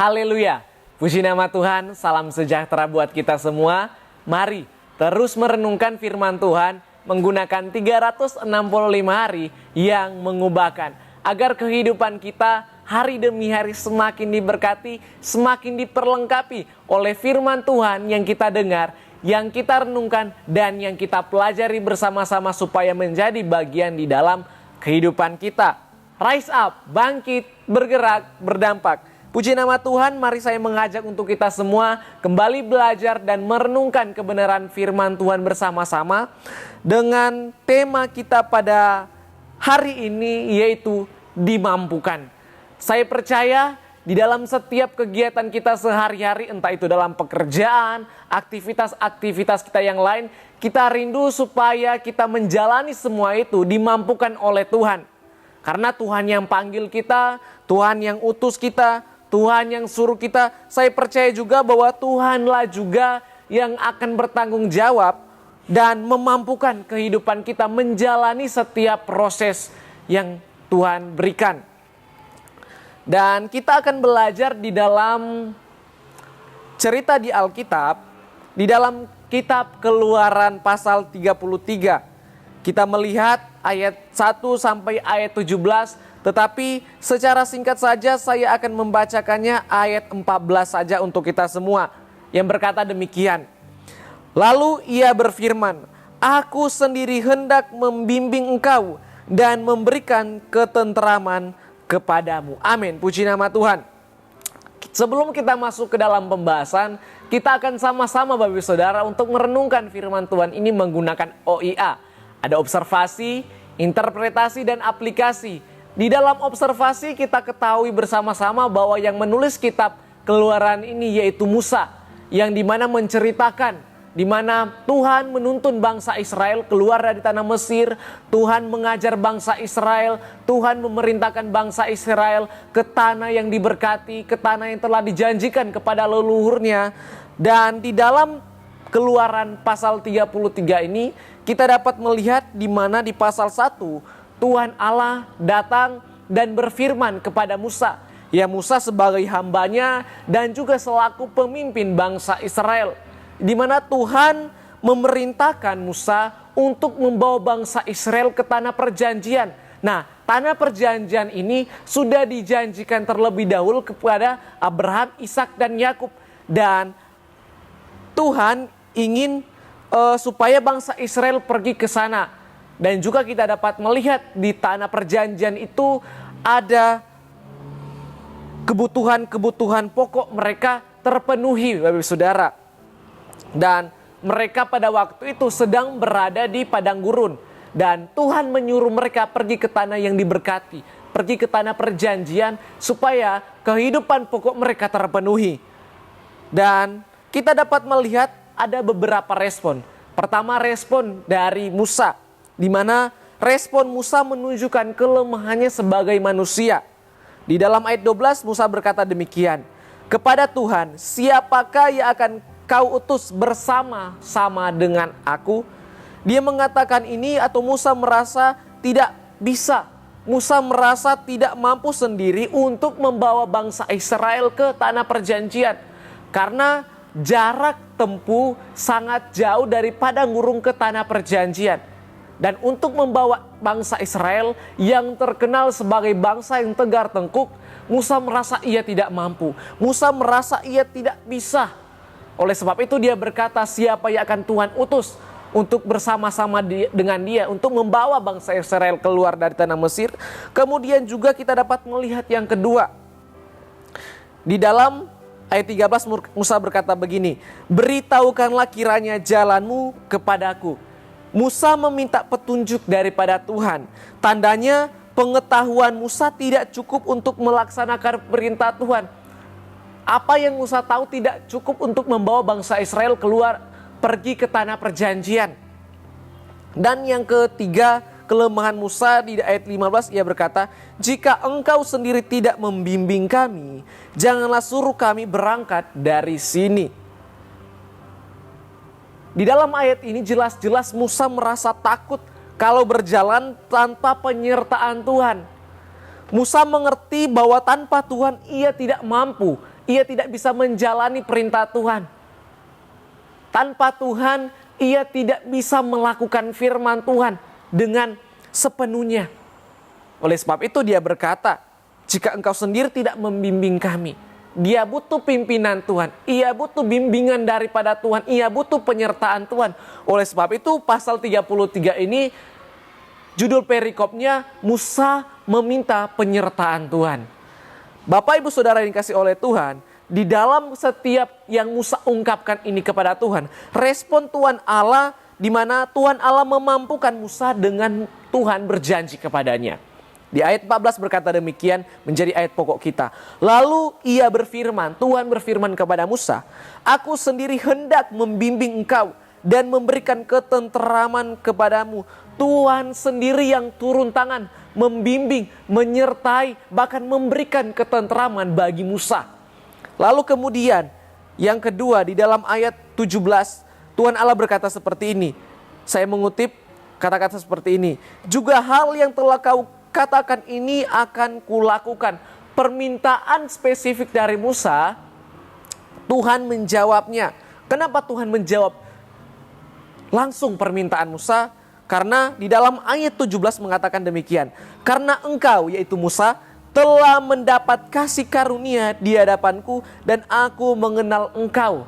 Haleluya, puji nama Tuhan, salam sejahtera buat kita semua. Mari terus merenungkan firman Tuhan menggunakan 365 hari yang mengubahkan. Agar kehidupan kita hari demi hari semakin diberkati, semakin diperlengkapi oleh firman Tuhan yang kita dengar, yang kita renungkan, dan yang kita pelajari bersama-sama supaya menjadi bagian di dalam kehidupan kita. Rise up, bangkit, bergerak, berdampak. Puji nama Tuhan, mari saya mengajak untuk kita semua kembali belajar dan merenungkan kebenaran firman Tuhan bersama-sama dengan tema kita pada hari ini, yaitu dimampukan. Saya percaya di dalam setiap kegiatan kita sehari-hari, entah itu dalam pekerjaan, aktivitas-aktivitas kita yang lain, kita rindu supaya kita menjalani semua itu dimampukan oleh Tuhan. Karena Tuhan yang panggil kita, Tuhan yang utus kita, Tuhan yang suruh kita. Saya percaya juga bahwa Tuhanlah juga yang akan bertanggung jawab dan memampukan kehidupan kita menjalani setiap proses yang Tuhan berikan. Dan kita akan belajar di dalam cerita di Alkitab, di dalam kitab Keluaran pasal 33. Kita melihat ayat 1 sampai ayat 17. Tetapi secara singkat saja saya akan membacakannya ayat 14 saja untuk kita semua, yang berkata demikian. Lalu ia berfirman, "Aku sendiri hendak membimbing engkau dan memberikan ketenteraman kepadamu." Amin, puji nama Tuhan. Sebelum kita masuk ke dalam pembahasan, kita akan sama-sama Bapak Saudara untuk merenungkan firman Tuhan ini menggunakan OIA. Ada observasi, interpretasi, dan aplikasi. Di dalam observasi kita ketahui bersama-sama bahwa yang menulis kitab Keluaran ini yaitu Musa, yang dimana menceritakan dimana Tuhan menuntun bangsa Israel keluar dari tanah Mesir, Tuhan mengajar bangsa Israel, Tuhan memerintahkan bangsa Israel ke tanah yang diberkati, ke tanah yang telah dijanjikan kepada leluhurnya. Dan di dalam Keluaran pasal 33 ini kita dapat melihat di mana di pasal 1 Tuhan Allah datang dan berfirman kepada Musa. Ya, Musa sebagai hambanya dan juga selaku pemimpin bangsa Israel. Di mana Tuhan memerintahkan Musa untuk membawa bangsa Israel ke tanah perjanjian. Nah, tanah perjanjian ini sudah dijanjikan terlebih dahulu kepada Abraham, Ishak, dan Yakub. Dan Tuhan ingin supaya bangsa Israel pergi ke sana. Dan juga kita dapat melihat di tanah perjanjian itu ada kebutuhan-kebutuhan pokok mereka terpenuhi, Bapak Saudara. Dan mereka pada waktu itu sedang berada di padang gurun. Dan Tuhan menyuruh mereka pergi ke tanah yang diberkati, pergi ke tanah perjanjian supaya kehidupan pokok mereka terpenuhi. Dan kita dapat melihat ada beberapa respon. Pertama, respon dari Musa, di mana respon Musa menunjukkan kelemahannya sebagai manusia. Di dalam ayat 12 Musa berkata demikian, "Kepada Tuhan, siapakah yang akan kau utus bersama-sama dengan aku?" Dia mengatakan ini atau Musa merasa tidak bisa. Musa merasa tidak mampu sendiri untuk membawa bangsa Israel ke tanah perjanjian. Karena jarak tempuh sangat jauh dari padang gurun ke tanah perjanjian. Dan untuk membawa bangsa Israel yang terkenal sebagai bangsa yang tegar tengkuk, Musa merasa ia tidak mampu. Musa merasa ia tidak bisa. Oleh sebab itu dia berkata, siapa yang akan Tuhan utus untuk bersama-sama dengan dia untuk membawa bangsa Israel keluar dari tanah Mesir. Kemudian juga kita dapat melihat yang kedua. Di dalam ayat 13 Musa berkata begini, "Beritahukanlah kiranya jalanmu kepadaku." Musa meminta petunjuk daripada Tuhan. Tandanya pengetahuan Musa tidak cukup untuk melaksanakan perintah Tuhan. Apa yang Musa tahu tidak cukup untuk membawa bangsa Israel keluar pergi ke tanah perjanjian. Dan yang ketiga, kelemahan Musa di ayat 15 ia berkata, "Jika engkau sendiri tidak membimbing kami, janganlah suruh kami berangkat dari sini." Di dalam ayat ini jelas-jelas Musa merasa takut kalau berjalan tanpa penyertaan Tuhan. Musa mengerti bahwa tanpa Tuhan ia tidak mampu. ia tidak bisa menjalani perintah Tuhan. Tanpa Tuhan, ia tidak bisa melakukan firman Tuhan dengan sepenuhnya. Oleh sebab itu dia berkata, jika engkau sendiri tidak membimbing kami. Dia butuh pimpinan Tuhan, ia butuh bimbingan daripada Tuhan, ia butuh penyertaan Tuhan. Oleh sebab itu pasal 33 ini judul perikopnya Musa meminta penyertaan Tuhan. Bapak ibu saudara yang dikasih oleh Tuhan, di dalam setiap yang Musa ungkapkan ini kepada Tuhan, respon Tuhan Allah di mana Tuhan Allah memampukan Musa dengan Tuhan berjanji kepadanya. Di ayat 14 berkata demikian, menjadi ayat pokok kita. Lalu ia berfirman, Tuhan berfirman kepada Musa, aku sendiri hendak membimbing engkau dan memberikan ketenteraman kepadamu. Tuhan sendiri yang turun tangan, membimbing, menyertai, bahkan memberikan ketenteraman bagi Musa. Lalu kemudian yang kedua di dalam ayat 17, Tuhan Allah berkata seperti ini. Saya mengutip kata-kata seperti ini. Juga hal yang telah kau katakan ini akan kulakukan. Permintaan spesifik dari Musa, Tuhan menjawabnya. Kenapa Tuhan menjawab langsung permintaan Musa? Karena di dalam ayat 17 mengatakan demikian. Karena engkau, yaitu Musa, telah mendapat kasih karunia di hadapanku dan aku mengenal engkau.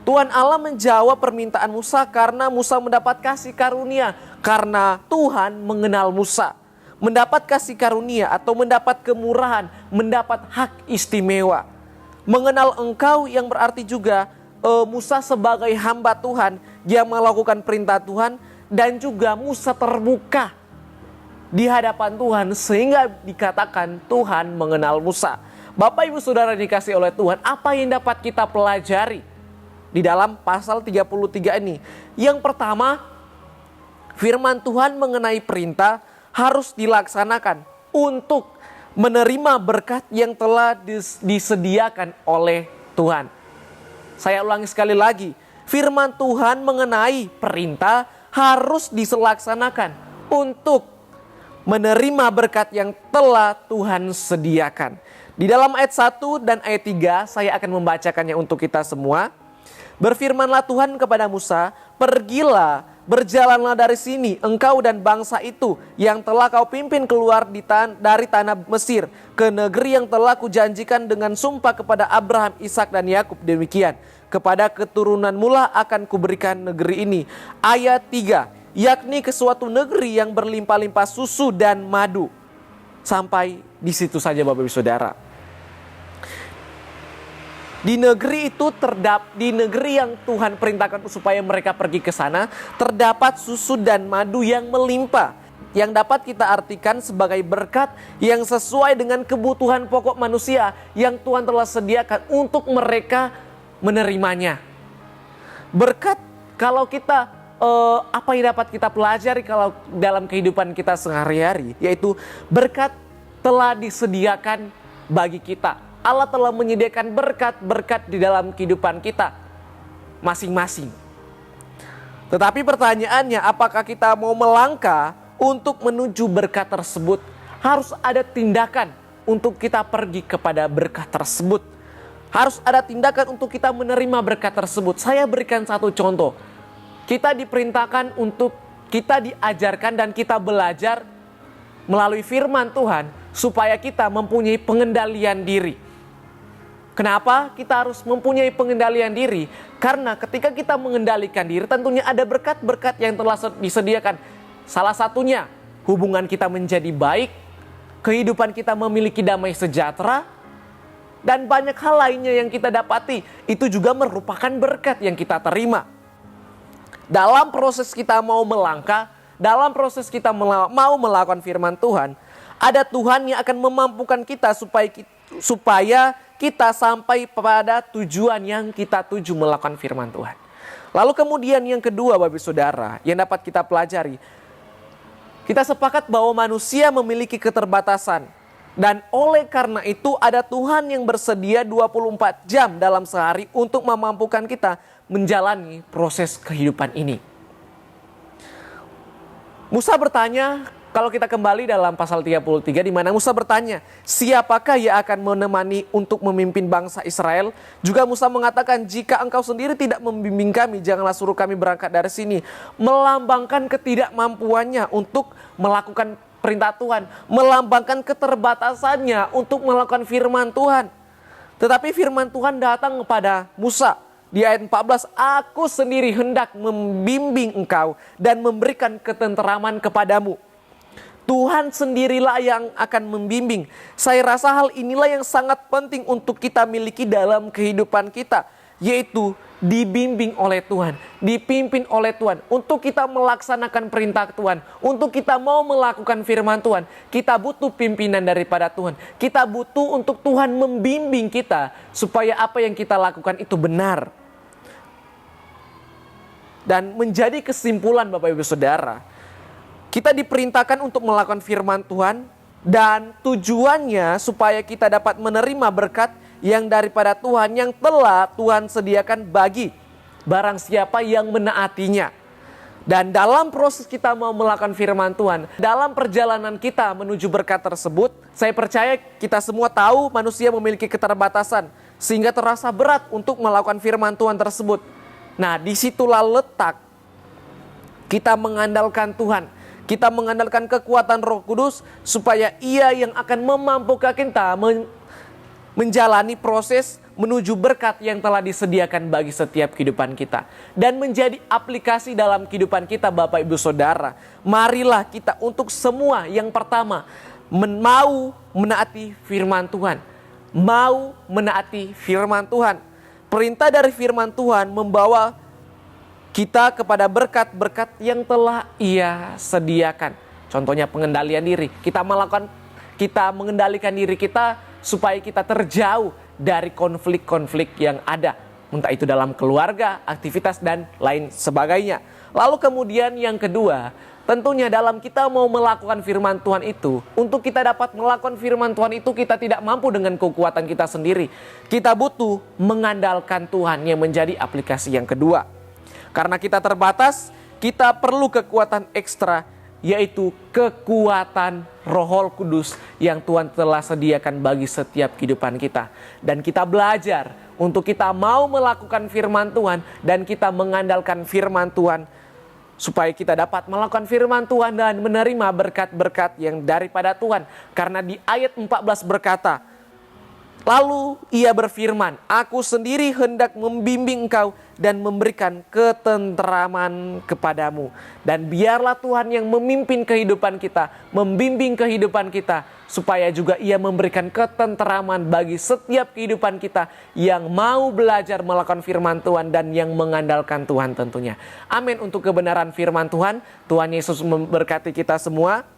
Tuhan Allah menjawab permintaan Musa karena Musa mendapat kasih karunia. Karena Tuhan mengenal Musa. Mendapat kasih karunia atau mendapat kemurahan, mendapat hak istimewa. Mengenal engkau yang berarti juga Musa sebagai hamba Tuhan yang melakukan perintah Tuhan, dan juga Musa terbuka di hadapan Tuhan sehingga dikatakan Tuhan mengenal Musa. Bapak ibu saudara dikasih oleh Tuhan, apa yang dapat kita pelajari di dalam pasal 33 ini? Yang pertama, firman Tuhan mengenai perintah harus dilaksanakan untuk menerima berkat yang telah disediakan oleh Tuhan. Saya ulangi sekali lagi, firman Tuhan mengenai perintah harus dilaksanakan untuk menerima berkat yang telah Tuhan sediakan. Di dalam ayat 1 dan ayat 3 saya akan membacakannya untuk kita semua. Berfirmanlah Tuhan kepada Musa, pergilah, berjalanlah dari sini engkau dan bangsa itu yang telah kau pimpin keluar dari tanah Mesir ke negeri yang telah kujanjikan dengan sumpah kepada Abraham, Ishak dan Yakub. Demikian, kepada keturunanmu lah akan kuberikan negeri ini. Ayat 3, yakni ke suatu negeri yang berlimpah-limpah susu dan madu. Sampai di situ saja Bapak Ibu Saudara. Di negeri itu di negeri yang Tuhan perintahkan supaya mereka pergi ke sana, terdapat susu dan madu yang melimpah, yang dapat kita artikan sebagai berkat yang sesuai dengan kebutuhan pokok manusia yang Tuhan telah sediakan untuk mereka menerimanya. Berkat kalau kita apa yang dapat kita pelajari kalau dalam kehidupan kita sehari-hari, yaitu berkat telah disediakan bagi kita. Allah telah menyediakan berkat-berkat di dalam kehidupan kita masing-masing. Tetapi pertanyaannya, apakah kita mau melangkah untuk menuju berkat tersebut? Harus ada tindakan untuk kita pergi kepada berkat tersebut. Harus ada tindakan untuk kita menerima berkat tersebut. Saya berikan satu contoh. Kita diperintahkan untuk kita diajarkan dan kita belajar melalui firman Tuhan supaya kita mempunyai pengendalian diri. Kenapa kita harus mempunyai pengendalian diri? Karena ketika kita mengendalikan diri tentunya ada berkat-berkat yang telah disediakan. Salah satunya hubungan kita menjadi baik, kehidupan kita memiliki damai sejahtera, dan banyak hal lainnya yang kita dapati. Itu juga merupakan berkat yang kita terima. Dalam proses kita mau melangkah, dalam proses kita mau melakukan firman Tuhan, ada Tuhan yang akan memampukan kita supaya kita sampai pada tujuan yang kita tuju melakukan firman Tuhan. Lalu kemudian yang kedua Bapak Saudara yang dapat kita pelajari. Kita sepakat bahwa manusia memiliki keterbatasan. Dan oleh karena itu ada Tuhan yang bersedia 24 jam dalam sehari untuk memampukan kita menjalani proses kehidupan ini. Musa bertanya, kalau kita kembali dalam pasal 33 di mana Musa bertanya, siapakah yang akan menemani untuk memimpin bangsa Israel? Juga Musa mengatakan, jika engkau sendiri tidak membimbing kami, janganlah suruh kami berangkat dari sini. Melambangkan ketidakmampuannya untuk melakukan perintah Tuhan, melambangkan keterbatasannya untuk melakukan firman Tuhan. Tetapi firman Tuhan datang kepada Musa. Di ayat 14, aku sendiri hendak membimbing engkau dan memberikan ketenteraman kepadamu. Tuhan sendirilah yang akan membimbing. Saya rasa hal inilah yang sangat penting untuk kita miliki dalam kehidupan kita. Yaitu dibimbing oleh Tuhan, dipimpin oleh Tuhan. Untuk kita melaksanakan perintah Tuhan, untuk kita mau melakukan firman Tuhan, kita butuh pimpinan daripada Tuhan. Kita butuh untuk Tuhan membimbing kita supaya apa yang kita lakukan itu benar. Dan menjadi kesimpulan Bapak Ibu Saudara, kita diperintahkan untuk melakukan firman Tuhan dan tujuannya supaya kita dapat menerima berkat yang daripada Tuhan yang telah Tuhan sediakan bagi barang siapa yang menaatinya. Dan dalam proses kita mau melakukan firman Tuhan, dalam perjalanan kita menuju berkat tersebut, saya percaya kita semua tahu manusia memiliki keterbatasan sehingga terasa berat untuk melakukan firman Tuhan tersebut. Nah, disitulah letak kita mengandalkan Tuhan. Kita mengandalkan kekuatan Roh Kudus supaya Ia yang akan memampukan kita menjalani proses menuju berkat yang telah disediakan bagi setiap kehidupan kita. Dan menjadi aplikasi dalam kehidupan kita Bapak Ibu Saudara. Marilah kita untuk semua yang pertama mau menaati firman Tuhan. Mau menaati firman Tuhan. Perintah dari firman Tuhan membawa kita kepada berkat-berkat yang telah Ia sediakan. Contohnya pengendalian diri. Kita mengendalikan diri kita supaya kita terjauh dari konflik-konflik yang ada. Entah itu dalam keluarga, aktivitas, dan lain sebagainya. Lalu kemudian yang kedua, tentunya dalam kita mau melakukan firman Tuhan itu, untuk kita dapat melakukan firman Tuhan itu kita tidak mampu dengan kekuatan kita sendiri. Kita butuh mengandalkan Tuhan yang menjadi aplikasi yang kedua. Karena kita terbatas, kita perlu kekuatan ekstra, yaitu kekuatan Roh Kudus yang Tuhan telah sediakan bagi setiap kehidupan kita. Dan kita belajar untuk kita mau melakukan firman Tuhan dan kita mengandalkan firman Tuhan supaya kita dapat melakukan firman Tuhan dan menerima berkat-berkat yang daripada Tuhan. Karena di ayat 14 berkata, lalu Ia berfirman, aku sendiri hendak membimbing engkau dan memberikan ketenteraman kepadamu. Dan biarlah Tuhan yang memimpin kehidupan kita, membimbing kehidupan kita, supaya juga Ia memberikan ketenteraman bagi setiap kehidupan kita yang mau belajar melakukan firman Tuhan dan yang mengandalkan Tuhan tentunya. Amin untuk kebenaran firman Tuhan. Tuhan Yesus memberkati kita semua.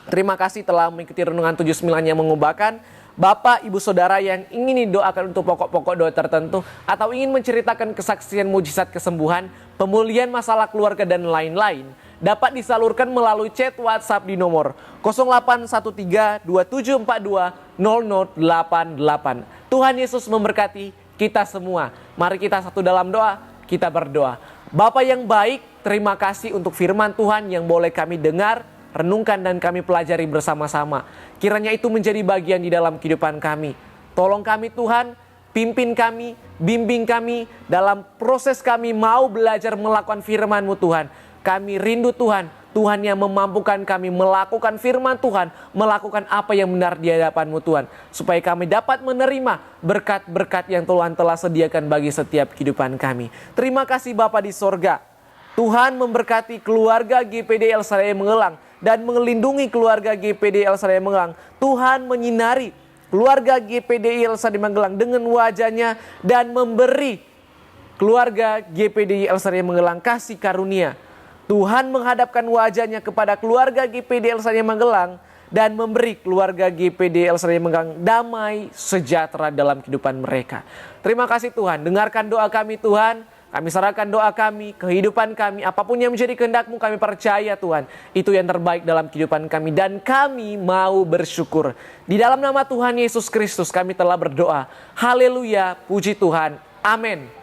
Terima kasih telah mengikuti renungan 79 yang mengubahkan. Bapak, Ibu, Saudara yang ingin didoakan untuk pokok-pokok doa tertentu atau ingin menceritakan kesaksian mujizat kesembuhan, pemulihan masalah keluarga dan lain-lain, dapat disalurkan melalui chat WhatsApp di nomor 0813-2742-0088. Tuhan Yesus memberkati kita semua. Mari kita satu dalam doa, kita berdoa. Bapa yang baik, terima kasih untuk firman Tuhan yang boleh kami dengar, renungkan dan kami pelajari bersama-sama. Kiranya itu menjadi bagian di dalam kehidupan kami. Tolong kami Tuhan, pimpin kami, bimbing kami dalam proses kami mau belajar melakukan firman-Mu Tuhan. Kami rindu Tuhan, Tuhan yang memampukan kami melakukan firman Tuhan, melakukan apa yang benar di hadapan-Mu Tuhan. Supaya kami dapat menerima berkat-berkat yang Tuhan telah sediakan bagi setiap kehidupan kami. Terima kasih Bapa di sorga. Tuhan memberkati keluarga GPD El Shaddai Mengelang dan melindungi keluarga GPD El Shaddai Mengelang. Tuhan menyinari keluarga GPD El Shaddai Mengelang dengan wajahnya dan memberi keluarga GPD El Shaddai Mengelang kasih karunia. Tuhan menghadapkan wajahnya kepada keluarga GPD El Shaddai Mengelang dan memberi keluarga GPD El Shaddai Mengelang damai sejahtera dalam kehidupan mereka. Terima kasih Tuhan, dengarkan doa kami Tuhan. Kami serahkan doa kami, kehidupan kami, apapun yang menjadi kehendak-Mu kami percaya Tuhan. Itu yang terbaik dalam kehidupan kami dan kami mau bersyukur. Di dalam nama Tuhan Yesus Kristus kami telah berdoa. Haleluya, puji Tuhan. Amin.